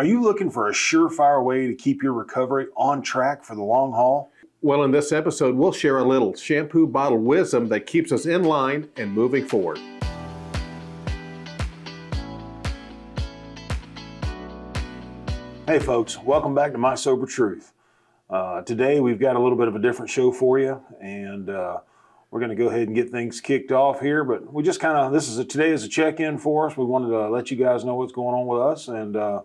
Are you looking for a surefire way to keep your recovery on track for the long haul? Well, in this episode, we'll share a little shampoo bottle wisdom that keeps us in line and moving forward. Hey folks, welcome back to My Sober Truth. Today we've got a little bit of a different show for you, and we're going to go ahead and get things kicked off here. But we just today is a check-in for us. We wanted to let you guys know what's going on with us, and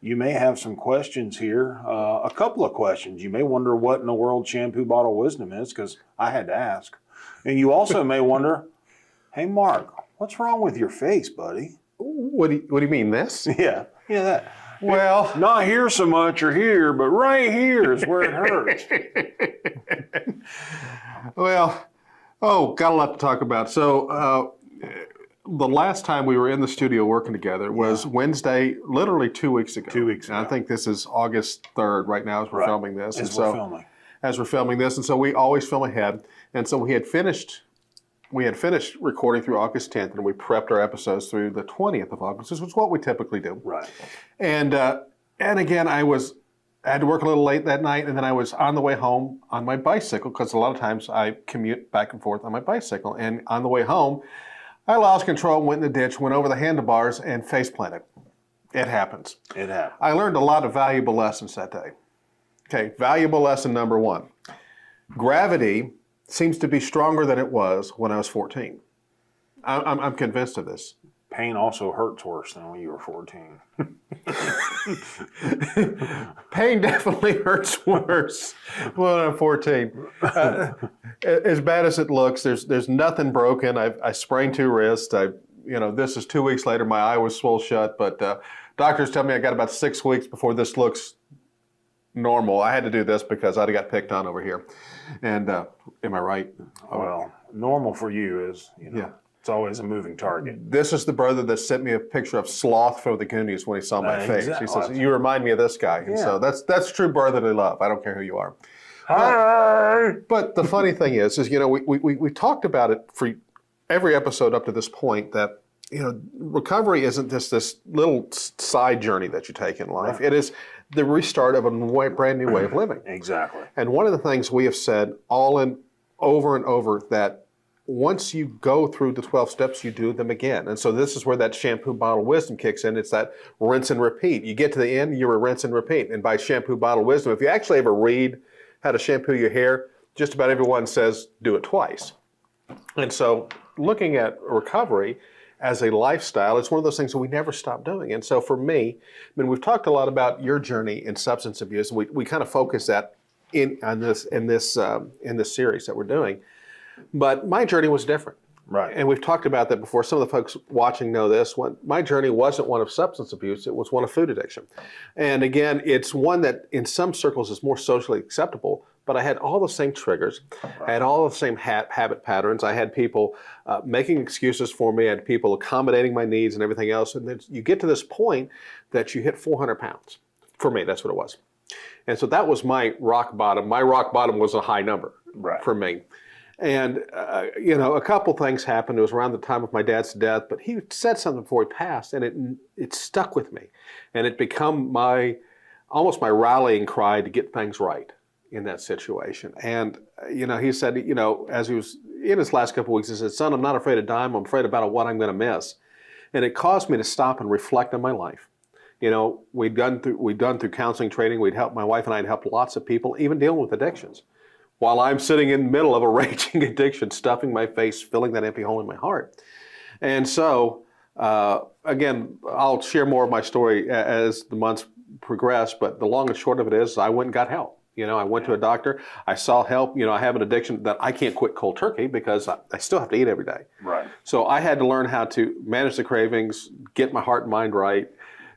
you may have some questions here. A couple of questions. You may wonder what in the world shampoo bottle wisdom is, because I had to ask. And you also may wonder, hey Mark, what's wrong with your face, buddy? What do you mean, this? Yeah, that. Well, not here so much or here, but right here is where it hurts. Well, got a lot to talk about. So the last time we were in the studio working together was Wednesday, literally 2 weeks ago. 2 weeks ago. And I think this is August 3rd right now as we're filming this. As we're filming. As we're filming this. And so we always film ahead. And so we had finished recording through August 10th, and we prepped our episodes through the 20th of August. This was what we typically do. Right. And again, I had to work a little late that night, and then I was on the way home on my bicycle, because a lot of times I commute back and forth on my bicycle. And on the way home, I lost control, went in the ditch, went over the handlebars, and face planted. It happens. It happens. I learned a lot of valuable lessons that day. Okay, valuable lesson number one. Gravity seems to be stronger than it was when I was 14. I'm convinced of this. Pain also hurts worse than when you were 14. Pain definitely hurts worse when I'm 14. As bad as it looks, there's nothing broken. I sprained 2 wrists. This is 2 weeks later. My eye was swole shut, but doctors tell me I got about 6 weeks before this looks normal. I had to do this because I'd have got picked on over here. And am I right? Well, normal for you is, it's always a moving target. This is the brother that sent me a picture of Sloth from the Goonies when he saw my face. Exactly. He says, "You remind me of this guy." And so that's true brotherly love. I don't care who you are. Hi. But the funny thing is we talked about it for every episode up to this point, that recovery isn't just this little side journey that you take in life. Right. It is the restart of a brand new way of living. Exactly. And one of the things we have said over and over, that once you go through the 12 steps, you do them again. And so this is where that shampoo bottle wisdom kicks in. It's that rinse and repeat. You get to the end, you're a rinse and repeat. And by shampoo bottle wisdom, if you actually ever read how to shampoo your hair, just about everyone says do it twice. And so looking at recovery as a lifestyle, it's one of those things that we never stop doing. And so for me, we've talked a lot about your journey in substance abuse, and we kind of focus that in this series that we're doing. But my journey was different. Right. And we've talked about that before. Some of the folks watching know this. My journey wasn't one of substance abuse, it was one of food addiction. And again, it's one that in some circles is more socially acceptable, but I had all the same triggers. Right. I had all the same habit patterns. I had people making excuses for me. I had people accommodating my needs and everything else. And then you get to this point that you hit 400 pounds. For me, that's what it was. And so that was my rock bottom. My rock bottom was a high number for me. And, a couple things happened. It was around the time of my dad's death, but he said something before he passed, and it stuck with me. And it become almost my rallying cry to get things right in that situation. And, he said, as he was in his last couple of weeks, he said, "Son, I'm not afraid of dying. I'm afraid about what I'm going to miss." And it caused me to stop and reflect on my life. We'd done through counseling training. My wife and I had helped lots of people, even dealing with addictions, while I'm sitting in the middle of a raging addiction, stuffing my face, filling that empty hole in my heart. And so, again, I'll share more of my story as the months progress, but the long and short of it is I went and got help. I went to a doctor, I saw help. I have an addiction that I can't quit cold turkey because I still have to eat every day. Right. So I had to learn how to manage the cravings, get my heart and mind right,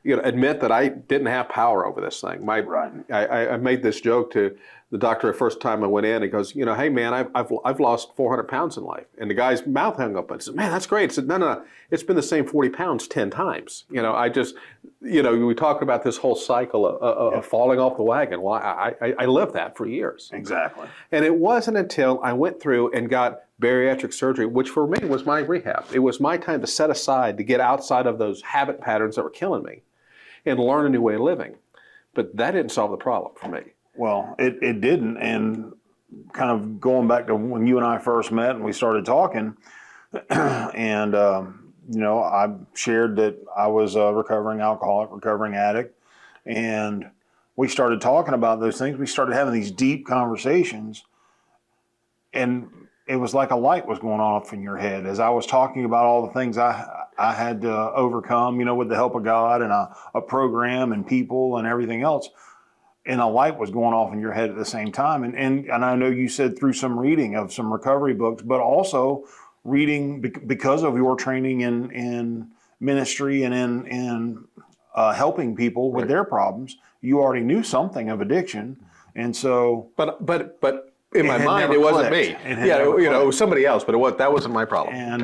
admit that I didn't have power over this thing. I made this joke to the doctor the first time I went in. He goes, "Hey man, I've lost 400 pounds in life." And the guy's mouth hung up. I said, "Man, that's great." I said, No, it's been the same 40 pounds 10 times. We talk about this whole cycle of falling off the wagon. Well, I lived that for years. Exactly. And it wasn't until I went through and got bariatric surgery, which for me was my rehab. It was my time to set aside to get outside of those habit patterns that were killing me. and learn a new way of living. But that didn't solve the problem for me. Well, it didn't. And kind of going back to when you and I first met and we started talking, and, I shared that I was a recovering alcoholic, recovering addict. And we started talking about those things. We started having these deep conversations. And it was like a light was going off in your head as I was talking about all the things I had to overcome, with the help of God and a program and people and everything else. And a light was going off in your head at the same time. And I know you said through some reading of some recovery books, but also reading because of your training in ministry and in helping people with their problems, you already knew something of addiction. And so, but in my mind, it wasn't me. Yeah, it was somebody else, but that wasn't my problem. And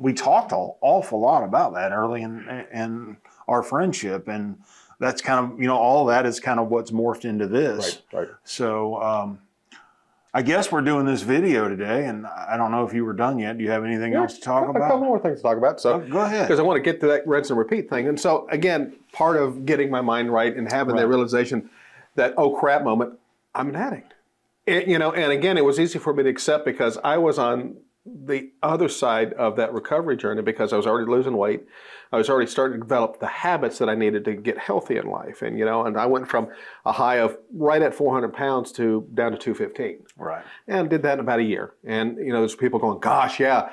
we talked an awful lot about that early in our friendship, and that's kind of all that is kind of what's morphed into this. Right. So I guess we're doing this video today, and I don't know if you were done yet. Do you have anything else to talk about? A couple more things to talk about. So go ahead, because I want to get to that rinse and repeat thing. And so again, part of getting my mind right and having that realization that oh crap moment, I'm an addict. And again, it was easy for me to accept because I was on the other side of that recovery journey because I was already losing weight. I was already starting to develop the habits that I needed to get healthy in life. And, and I went from a high of right at 400 pounds to down to 215. Right. And did that in about a year. And, there's people going, gosh, yeah.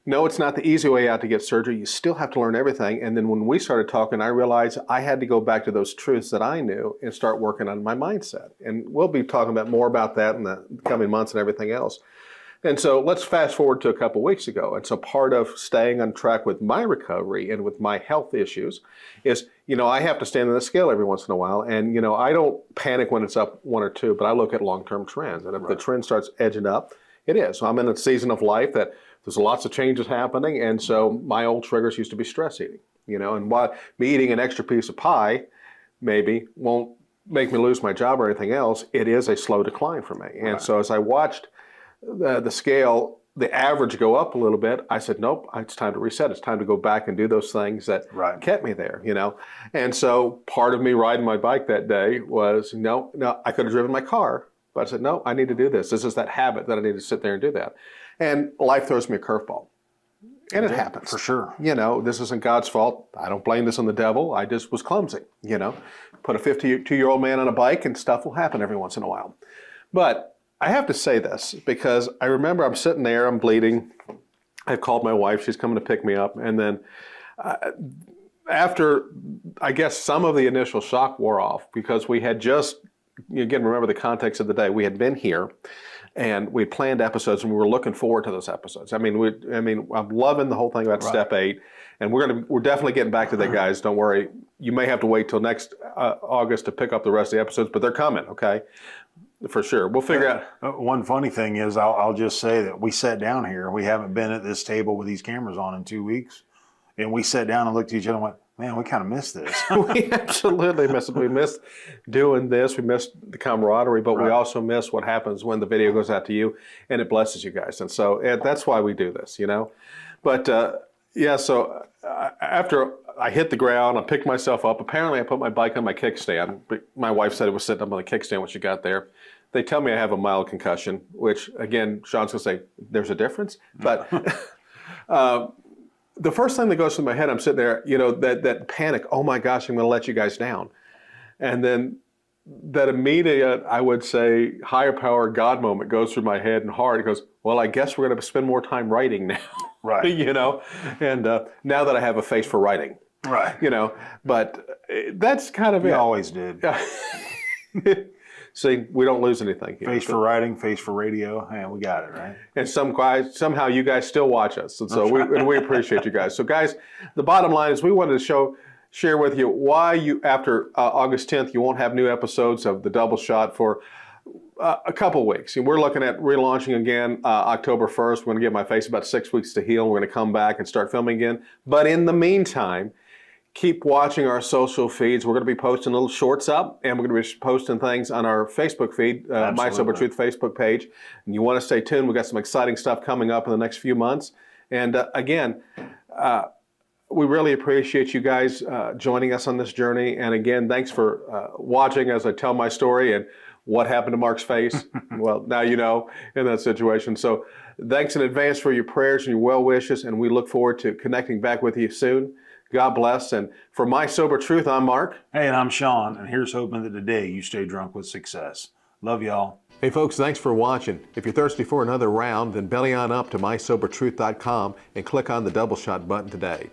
No, it's not the easy way out to get surgery. You still have to learn everything. And then when we started talking, I realized I had to go back to those truths that I knew and start working on my mindset. And we'll be talking more about that in the coming months and everything else. And so let's fast forward to a couple weeks ago. And so part of staying on track with my recovery and with my health issues is, I have to stand on the scale every once in a while. And, I don't panic when it's up 1 or 2, but I look at long-term trends. And if the trend starts edging up, it is. So I'm in a season of life that there's lots of changes happening. And so my old triggers used to be stress eating, and while me eating an extra piece of pie maybe won't make me lose my job or anything else, it is a slow decline for me. And so as I watched the scale, the average go up a little bit, I said, nope, it's time to reset. It's time to go back and do those things that kept me there, And so part of me riding my bike that day was, no, I could have driven my car, but I said, no, I need to do this. This is that habit that I need to sit there and do that. And life throws me a curveball. And it happens. For sure. This isn't God's fault. I don't blame this on the devil. I just was clumsy, Put a 52-year-old man on a bike and stuff will happen every once in a while. But I have to say this because I remember I'm sitting there, I'm bleeding. I've called my wife. She's coming to pick me up. And then after, I guess, some of the initial shock wore off because we had just, again, remember the context of the day. We had been here and we planned episodes and we were looking forward to those episodes. I'm loving the whole thing about Step 8. And we're definitely getting back to that, guys. Don't worry. You may have to wait till next August to pick up the rest of the episodes, but they're coming, okay? For sure. We'll figure out. One funny thing is I'll just say that we sat down here. We haven't been at this table with these cameras on in 2 weeks. And we sat down and looked at each other and went, man, we kind of missed this. We absolutely missed it. We missed doing this. We missed the camaraderie, but we also miss what happens when the video goes out to you and it blesses you guys. And so that's why we do this, But so after I hit the ground, I picked myself up. Apparently I put my bike on my kickstand. My wife said it was sitting up on the kickstand when she got there. They tell me I have a mild concussion, which again, Sean's gonna say, there's a difference. But the first thing that goes through my head, I'm sitting there, that panic, oh my gosh, I'm gonna let you guys down. And then that immediate, I would say, higher power God moment goes through my head and heart. It goes, well, I guess we're gonna spend more time writing now. Right. And now that I have a face for writing. Right. But that's kind of it. You always did. See, we don't lose anything here. Face for writing, face for radio. And we got it, right? And somehow you guys still watch us. And so we appreciate you guys. So guys, the bottom line is we wanted to share with you why you, after August 10th, you won't have new episodes of The Double Shot for a couple weeks. And we're looking at relaunching again October 1st. We're going to give my face about 6 weeks to heal. We're going to come back and start filming again. But in the meantime, keep watching our social feeds. We're going to be posting little shorts up, and we're going to be posting things on our Facebook feed, My Sober Truth Facebook page. And you want to stay tuned. We've got some exciting stuff coming up in the next few months. And again, We really appreciate you guys joining us on this journey. And again, thanks for watching as I tell my story and what happened to Mark's face. Well, now you know in that situation. So thanks in advance for your prayers and your well wishes. And we look forward to connecting back with you soon. God bless. And for My Sober Truth, I'm Mark. Hey, and I'm Sean, and here's hoping that today you stay drunk with success. Love y'all. Hey folks, thanks for watching. If you're thirsty for another round, then belly on up to mysobertruth.com and click on the double shot button today.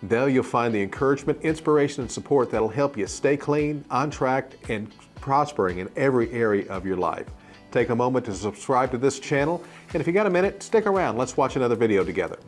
There you'll find the encouragement, inspiration, and support that'll help you stay clean, on track, and prospering in every area of your life. Take a moment to subscribe to this channel, and if you got a minute, stick around. Let's watch another video together.